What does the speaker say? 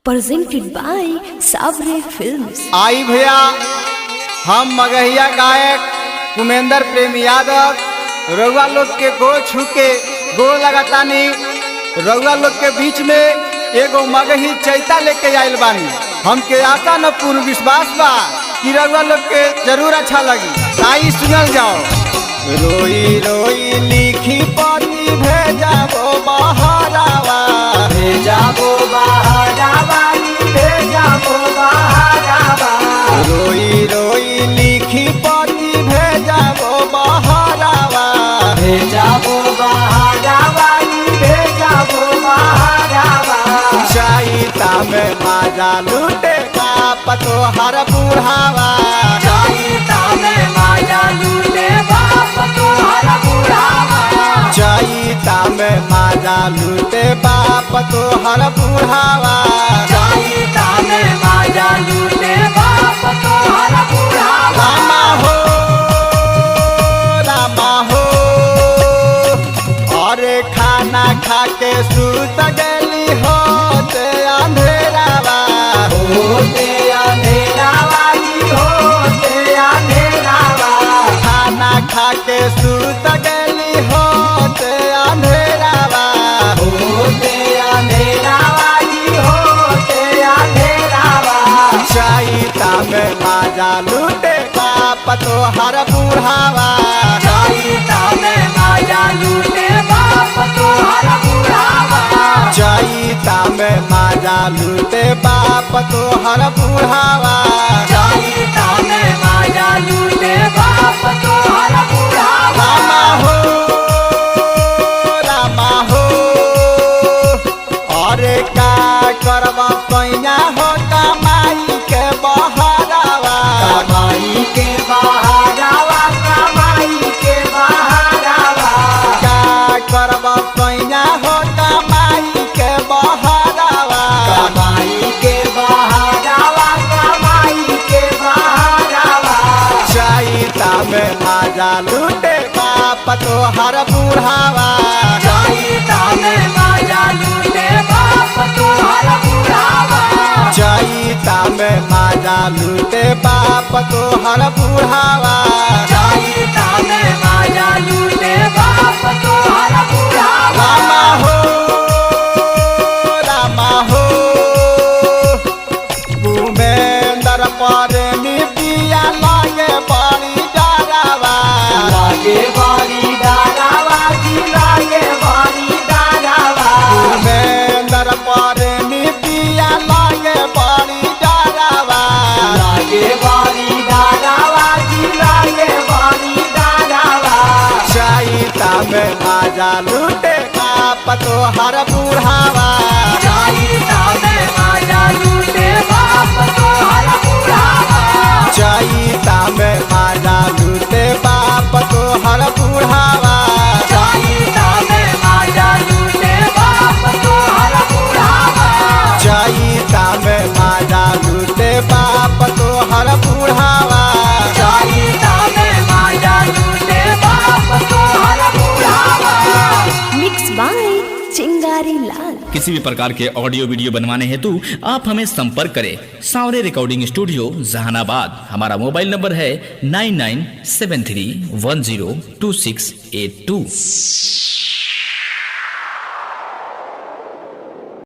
presented by Savre Films। आई भैया, हम मगहिया गायक कुमेंद्र प्रेम यादव रउआ लोग के गोड़ छू के गोड़ लगातानी। रउआ लोग के बीच में एगो मगही चैता लेके आइल बानी। हमके आशा न पूर्ण विश्वास बा कि रउआ लोग के जरूर अच्छा लगी। आई सुनल जाओ। रोई रोई लिखी पति भेजाबो बहरावा, भेजाबो बहरावा, भेजाबो बहरावा। रोई रोई लिखी पति भेजाबो बहरावा, भेजाबो बहरावा, भेजाबो बहरावा। चैता में माजा लूटे का पतो हर बुढ़ावा, चैता में माजा लूटे बाप तो हर बुढ़ावा। चैता में माजा लूटे बाप तो हर बुढ़ावा, चैता में माजा लूटे बाप तो हर बुढ़ावा। रामा हो रामा हो, अरे खाना खा के सूत गली होते अंधेरावा, होते अंधेरावा, होते अंधेरावा। खाना खा के सूत गली होते अंधेरावा, होते अंधेरावा, होते अंधेरावा। चैता में माजा लूटे बाप तो हर बुढ़ावा, चैता में माजा लूटे बाप तो हर बुढ़ावा। चैता में माजा लूटे बाप तो हर बुढ़ावा, चैता में माजा लूटे बाप तो हर बुढ़ावा। रामा हो रामा हो, अरे का करवा पैया हो कमाई के बहरावा, कमाई के बहरावा, कमाई के बहरावा। का करवा पैया हो कमाई के बहरावा, कमाई के बहरावा, कमाई के बहरावा। चैता में माजा लूटे बाप तो हर बुढ़ावा, चैता में माजा लूटे बाप तो हर बुढ़ावा। चैता में माजा लूटे बाप तो हर बुढ़ावा, चैता में माजा लूटे बाप तो हर बुढ़ावा। रामा हो रामा हो, कुमेंद्र प्रेमी पिया लागे बड़ी डरावा, लागे बड़ी डरावा, लागे बड़ी डरावा। कुमेंद्र प्रेमी पिया लागे बड़ी डरावा, लागे बड़ी डरावा, लागे बड़ी डरावा। चैता में माजा लूटे बाप तो हर बुढ़ावा, चैता में माजा लूटे बाप तो हर बुढ़ावा। चैता में माजा लूटे बाप तो हर बुढ़ावा, चैता में माजा लूटे बाप तो हर बुढ़ावा। चैता में माजा लूटे बाप तो हर बुढ़ावा, चैता में माजा लूटे बाप तो हर बुढ़ावा। मिक्स बाय चिंगारी लाल। किसी भी प्रकार के ऑडियो वीडियो बनवाने हेतु आप हमें संपर्क करें। सावरे रिकॉर्डिंग स्टूडियो जहानाबाद। हमारा मोबाइल नंबर है 9973102682।